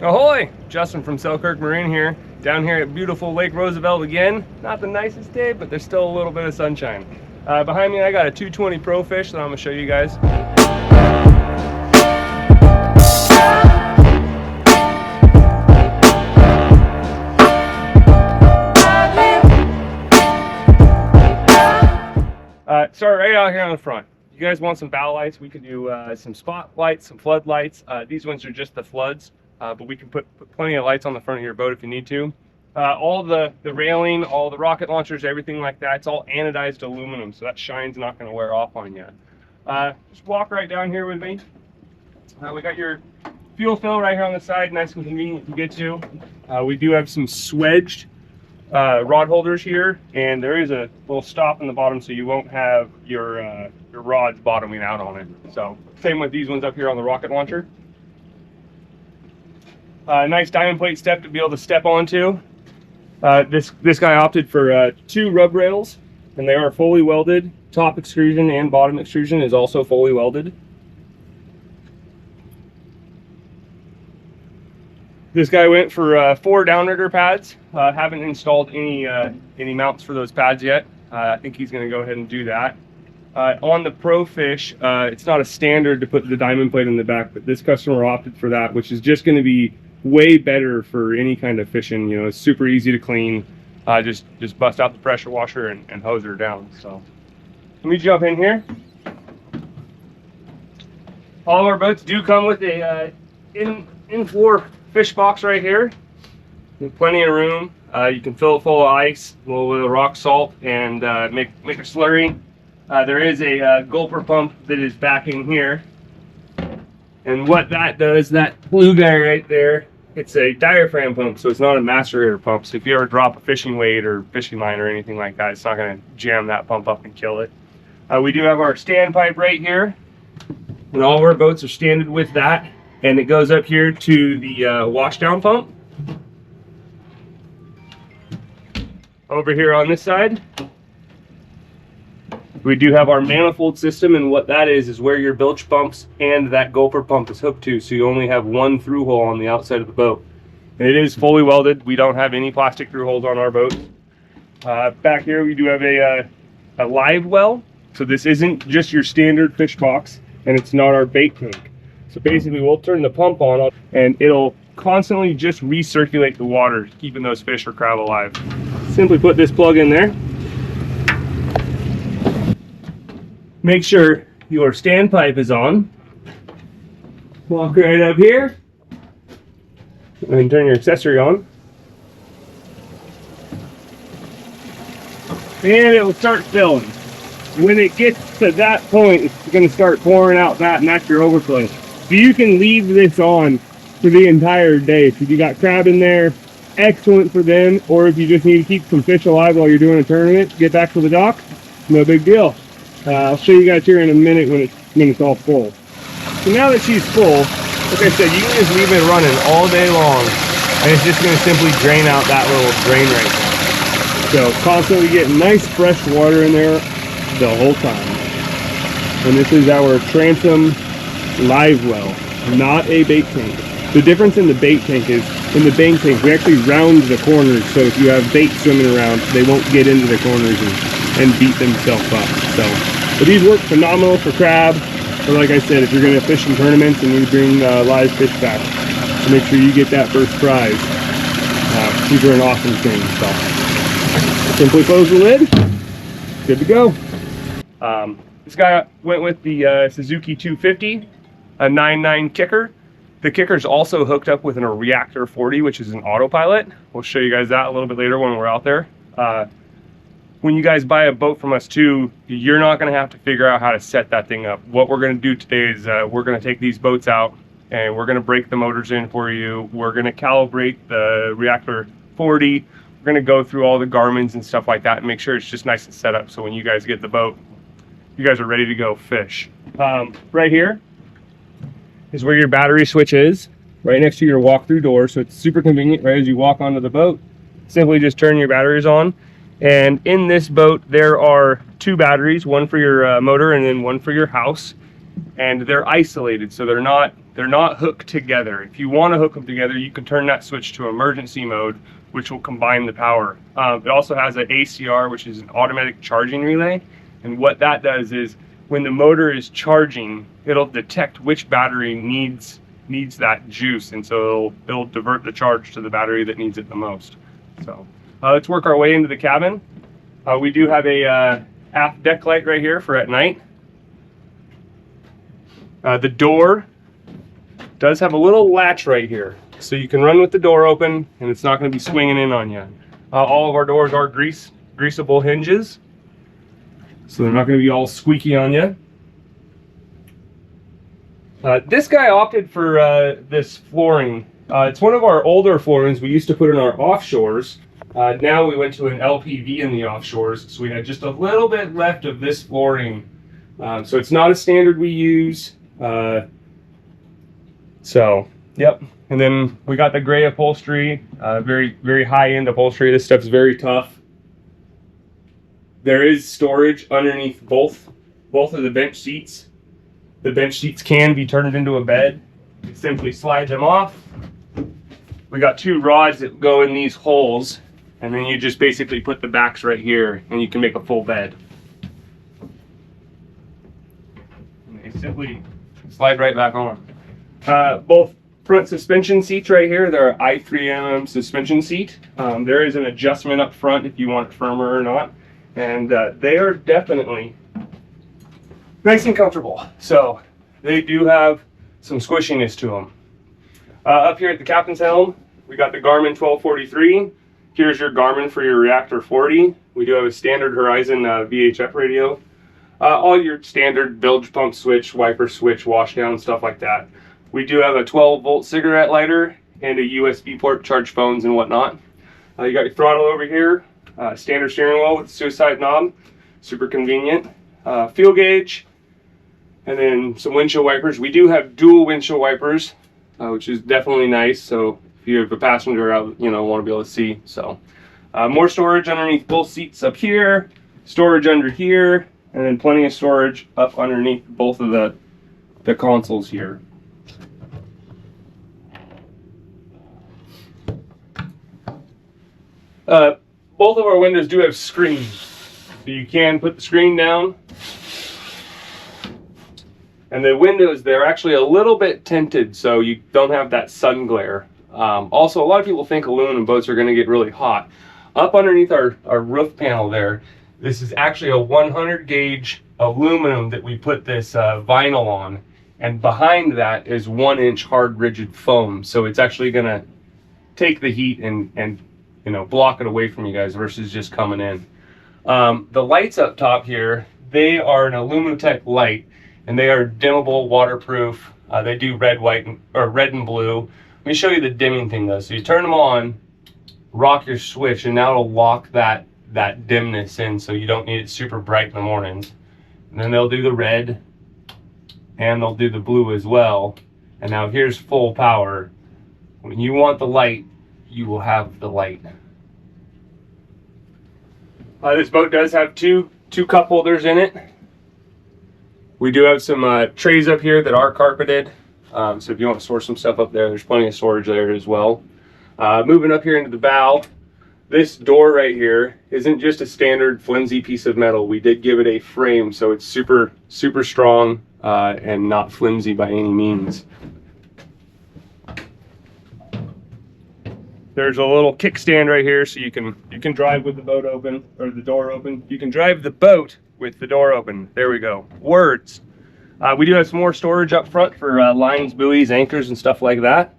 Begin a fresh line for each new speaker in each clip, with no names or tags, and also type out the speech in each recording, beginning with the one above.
Ahoy! Justin from Selkirk Marine here, down here at beautiful Lake Roosevelt again. Not the nicest day, but there's still a little bit of sunshine. Behind me I got a 220 Pro fish that I'm going to show you guys. Start right out here on the front. You guys want some bow lights? We could do some spotlights, some floodlights. These ones are just the floods, but we can put plenty of lights on the front of your boat if you need to. All the railing, all the rocket launchers, everything like that, it's all anodized aluminum, so that shine's not going to wear off on you. Just walk right down here with me. We got your fuel fill right here on the side, nice and convenient to get to. We do have some swedged rod holders here, and there is a little stop in the bottom so you won't have your rods bottoming out on it. So same with these ones up here on the rocket launcher. Nice diamond plate step to be able to step onto. This guy opted for 2 rub rails, and they are fully welded. Top extrusion and bottom extrusion is also fully welded. This guy went for 4 downrigger pads. Haven't installed any mounts for those pads yet. I think he's going to go ahead and do that. On the Pro Fish, it's not a standard to put the diamond plate in the back, but this customer opted for that, which is just going to be way better for any kind of fishing. You know, it's super easy to clean. Just bust out the pressure washer and hose her down. So let me jump in here. All of our boats do come with a in-floor fish box right here. Plenty of room. You can fill it full of ice, a little bit of rock salt, and make a slurry. There is a gulper pump that is backing here, and what that does, that blue guy right there, it's a diaphragm pump, so it's not a macerator pump. So if you ever drop a fishing weight or fishing line or anything like that, it's not going to jam that pump up and kill it. We do have our standpipe right here, and all of our boats are standard with that. And it goes up here to the washdown pump. Over here on this side, we do have our manifold system, and what that is where your bilge pumps and that gulper pump is hooked to, so you only have one through hole on the outside of the boat. And it is fully welded. We don't have any plastic through holes on our boat. Back here we do have a live well, so this isn't just your standard fish box, and it's not our bait tank. So basically we'll turn the pump on and it'll constantly just recirculate the water, keeping those fish or crab alive. Simply put this plug in there. Make sure your standpipe is on. Walk right up here and turn your accessory on. And it will start filling. When it gets to that point, it's going to start pouring out that, and that's your overflow. So you can leave this on for the entire day. So if you got crab in there, excellent for them. Or if you just need to keep some fish alive while you're doing a tournament, get back to the dock, no big deal. I'll show you guys here in a minute when it's all full. So now that she's full, like I said, you can just leave it running all day long, and it's just going to simply drain out that little drain right there. So constantly getting nice fresh water in there the whole time. And this is our transom live well, not a bait tank. The difference in the bait tank is, in the bait tank we actually round the corners, so if you have bait swimming around, they won't get into the corners and beat themselves up. So, but these work phenomenal for crab. But like I said, if you're going to fish in tournaments and you bring live fish back, so make sure you get that first prize. These are an awesome thing. So simply close the lid, good to go. This guy went with the Suzuki 250. A 9.9 kicker. The kicker's also hooked up with a Reactor 40, which is an autopilot. We'll show you guys that a little bit later when we're out there. When you guys buy a boat from us too, you're not going to have to figure out how to set that thing up. What we're going to do today is we're going to take these boats out and we're going to break the motors in for you. We're going to calibrate the Reactor 40. We're going to go through all the Garmins and stuff like that and make sure it's just nice and set up, so when you guys get the boat, you guys are ready to go fish. Right here is where your battery switch is, right next to your walk-through door, so it's super convenient. Right as you walk onto the boat, simply just turn your batteries on. And in this boat there are 2 batteries, one for your motor and then one for your house, and they're isolated, so they're not They're not hooked together. If you want to hook them together, you can turn that switch to emergency mode, which will combine the power. It also has an ACR, which is an automatic charging relay. And what that does is when the motor is charging, it'll detect which battery needs that juice. And so it'll divert the charge to the battery that needs it the most. So let's work our way into the cabin. We do have a aft deck light right here for at night. The door does have a little latch right here, so you can run with the door open and it's not going to be swinging in on you. All of our doors are greasable hinges, so they're not going to be all squeaky on you. This guy opted for this flooring. It's one of our older floorings we used to put in our offshores. Now we went to an LPV in the offshores, so we had just a little bit left of this flooring. So it's not a standard we use. So, yep. And then we got the gray upholstery, very, very high-end upholstery. This stuff's very tough. There is storage underneath both of the bench seats. The bench seats can be turned into a bed. You simply slide them off. We got 2 rods that go in these holes, and then you just basically put the backs right here, and you can make a full bed. And they simply slide right back on. Both front suspension seats right here, they're i3mm suspension seat. There is an adjustment up front if you want it firmer or not. And they are definitely nice and comfortable. So they do have some squishiness to them. Up here at the captain's helm, we got the Garmin 1243. Here's your Garmin for your Reactor 40. We do have a standard Horizon VHF radio. All your standard bilge pump switch, wiper switch, washdown, stuff like that. We do have a 12-volt cigarette lighter and a USB port to charge phones and whatnot. You got your throttle over here, standard steering wheel with suicide knob, super convenient. Fuel gauge, and then some windshield wipers. We do have dual windshield wipers, which is definitely nice. So if you have a passenger out, want to be able to see. So more storage underneath both seats up here, storage under here, and then plenty of storage up underneath both of the consoles here. Both of our windows do have screens, so you can put the screen down. And the windows, they're actually a little bit tinted, so you don't have that sun glare. Also, a lot of people think aluminum boats are going to get really hot. Up underneath our roof panel there, this is actually a 100 gauge aluminum that we put this vinyl on. And behind that is 1-inch hard rigid foam. So it's actually going to take the heat and block it away from you guys versus just coming in. The lights up top here, they are an Aluminotech light, and they are dimmable, waterproof. They do red, white, or red and blue. Let me show you the dimming thing though. So you turn them on, rock your switch, and now it'll lock that dimness in, so you don't need it super bright in the mornings. And then they'll do the red, and they'll do the blue as well. And now here's full power. When you want the light, you will have the light. This boat does have two cup holders in it. We do have some trays up here that are carpeted. So if you want to store some stuff up there, there's plenty of storage there as well. Moving up here into the bow, this door right here isn't just a standard flimsy piece of metal. We did give it a frame, so it's super, super strong and not flimsy by any means. There's a little kickstand right here, so you can drive with the boat open, or the door open. You can drive the boat with the door open. There we go. Words. We do have some more storage up front for lines, buoys, anchors, and stuff like that.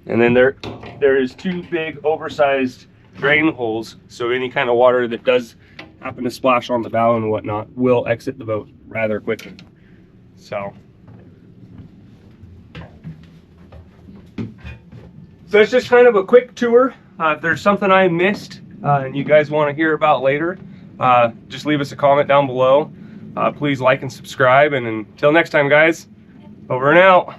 And then there is 2 big oversized drain holes, so any kind of water that does happen to splash on the bow and whatnot will exit the boat rather quickly. So it's just kind of a quick tour. If there's something I missed and you guys want to hear about later, just leave us a comment down below. Please like and subscribe, and until next time guys, over and out.